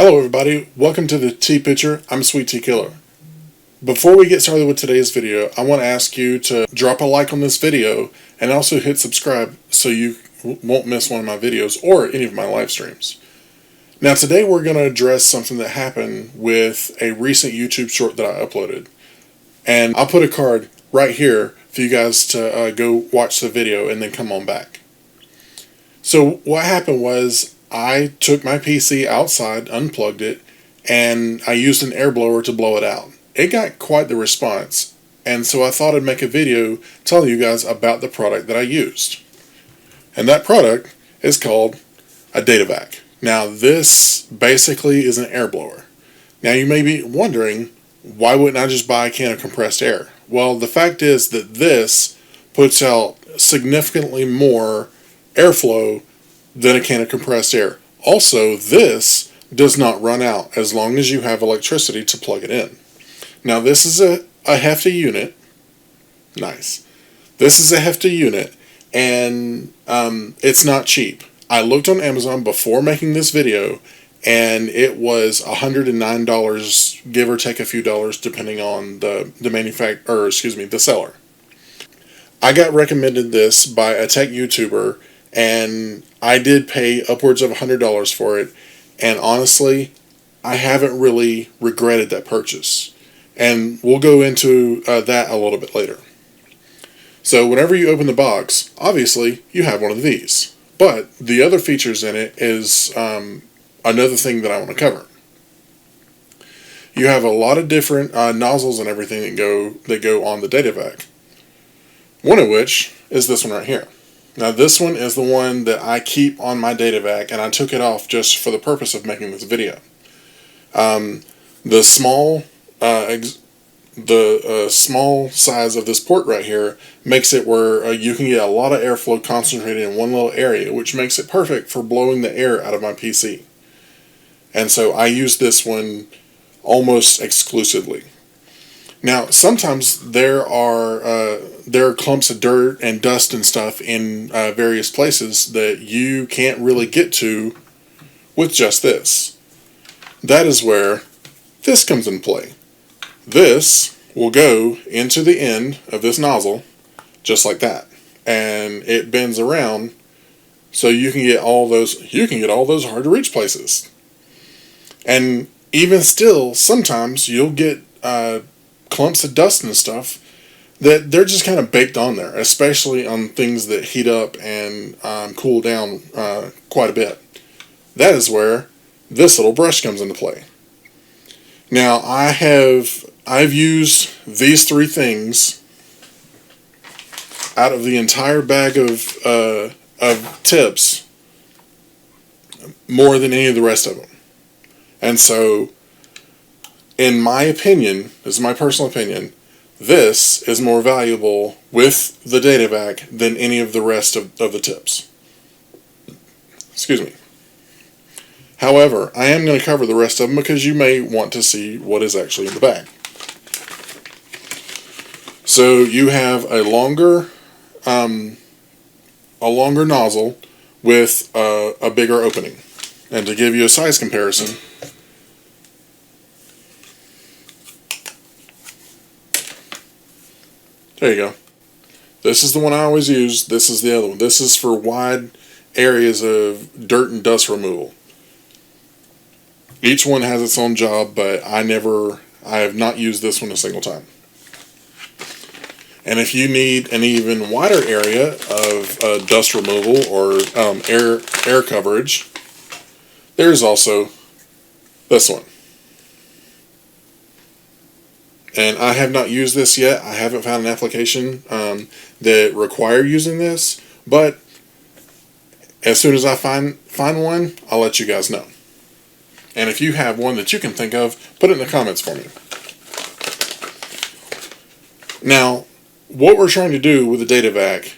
Hello everybody, welcome to the Tea Pitcher. I'm Sweet Tea Killer. Before we get started with today's video, I want to ask you to drop a like on this video and also hit subscribe so you won't miss one of my videos or any of my live streams. Now today we're going to address something that happened with a recent YouTube short that I uploaded. And I'll put a card right here for you guys to go watch the video and then come on back. So what happened was I took my PC outside, unplugged it, and I used an air blower to blow it out. It got quite the response, and so I thought I'd make a video telling you guys about the product that I used. And that product is called a DataVac. Now this basically is an air blower. Now you may be wondering, why wouldn't I just buy a can of compressed air? Well, the fact is that this puts out significantly more airflow than a can of compressed air. Also, this does not run out as long as you have electricity to plug it in. Now this is a hefty unit. Nice. This is a hefty unit, and it's not cheap. I looked on Amazon before making this video, and it was $109, give or take a few dollars, depending on the the seller. I got recommended this by a tech YouTuber, and I did pay upwards of $100 for it, and honestly, I haven't really regretted that purchase. And we'll go into that a little bit later. So whenever you open the box, obviously you have one of these. But the other features in it is another thing that I want to cover. You have a lot of different nozzles and everything that go on the DataVac. One of which is this one right here. Now this one is the one that I keep on my DataVac, and I took it off just for the purpose of making this video. The small size of this port right here makes it where you can get a lot of airflow concentrated in one little area, which makes it perfect for blowing the air out of my PC. And so I use this one almost exclusively. Now, sometimes there are clumps of dirt and dust and stuff in various places that you can't really get to with just this. That is where this comes in play. This will go into the end of this nozzle, just like that, and it bends around, so you can get all those hard to reach places. And even still, sometimes you'll get clumps of dust and stuff that they're just kind of baked on there, especially on things that heat up and cool down quite a bit. That is where this little brush comes into play. Now I've used these three things out of the entire bag of tips more than any of the rest of them. And so, in my opinion, this is my personal opinion, this is more valuable with the DataVac than any of the rest of the tips. Excuse me. However, I am going to cover the rest of them because you may want to see what is actually in the bag. So you have a longer nozzle with a bigger opening. And to give you a size comparison, there you go. This is the one I always use. This is the other one. This is for wide areas of dirt and dust removal. Each one has its own job, but I have not used this one a single time. And if you need an even wider area of dust removal or air coverage, there's also this one. And I have not used this yet. I haven't found an application that require using this, but as soon as I find one, I'll let you guys know. And if you have one that you can think of, put it in the comments for me. Now, what we're trying to do with the DataVac,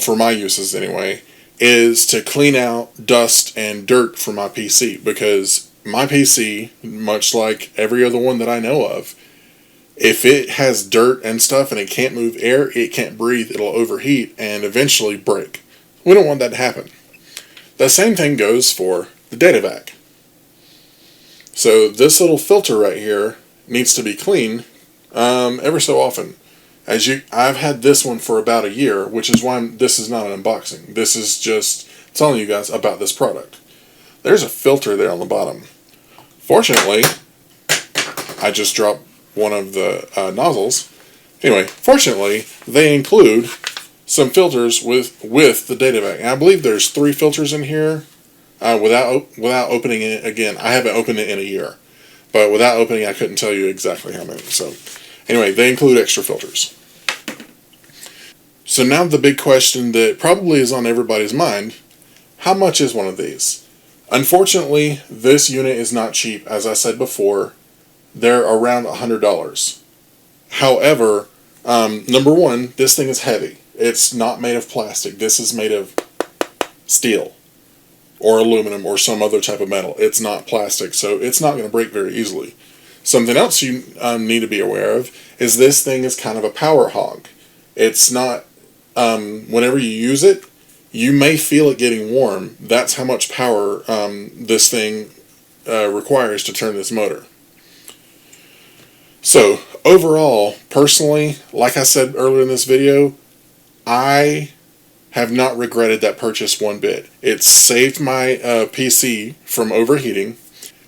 for my uses anyway, is to clean out dust and dirt from my PC, because my PC, much like every other one that I know of, if it has dirt and stuff and it can't move air, it can't breathe, it'll overheat and eventually break. We don't want that to happen. The same thing goes for the DataVac. So this little filter right here needs to be cleaned ever so often. I've had this one for about a year, which is why this is not an unboxing. This is just telling you guys about this product. There's a filter there on the bottom. Fortunately, I just dropped one of the nozzles. Anyway, fortunately, they include some filters with the DataVac. And I believe there's 3 filters in here. Without opening it again, I haven't opened it in a year, but without opening, I couldn't tell you exactly how many. So, anyway, they include extra filters. So now the big question that probably is on everybody's mind: how much is one of these? Unfortunately, this unit is not cheap. As I said before, they're around $100. However, number one, this thing is heavy. It's not made of plastic. This is made of steel or aluminum or some other type of metal. It's not plastic, so it's not going to break very easily. Something else you need to be aware of is this thing is kind of a power hog. It's not, whenever you use it, you may feel it getting warm. That's how much power this thing requires to turn this motor. So, overall, personally, like I said earlier in this video, I have not regretted that purchase one bit. It's saved my PC from overheating.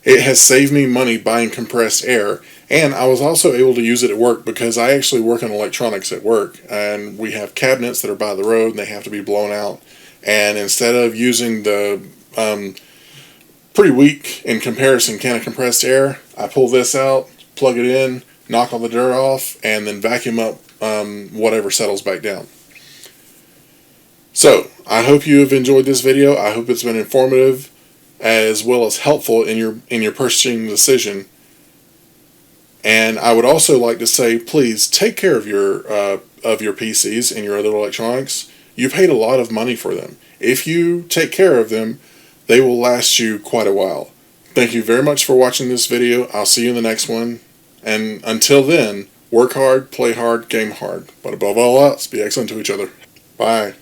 It has saved me money buying compressed air, and I was also able to use it at work because I actually work in electronics at work, and we have cabinets that are by the road and they have to be blown out. And instead of using the pretty weak in comparison can of compressed air, I pull this out, plug it in, knock all the dirt off, and then vacuum up whatever settles back down. So, I hope you have enjoyed this video. I hope it's been informative as well as helpful in your purchasing decision. And I would also like to say, please take care of your PCs and your other electronics. You paid a lot of money for them. If you take care of them, they will last you quite a while. Thank you very much for watching this video. I'll see you in the next one. And until then, work hard, play hard, game hard. But above all else, be excellent to each other. Bye.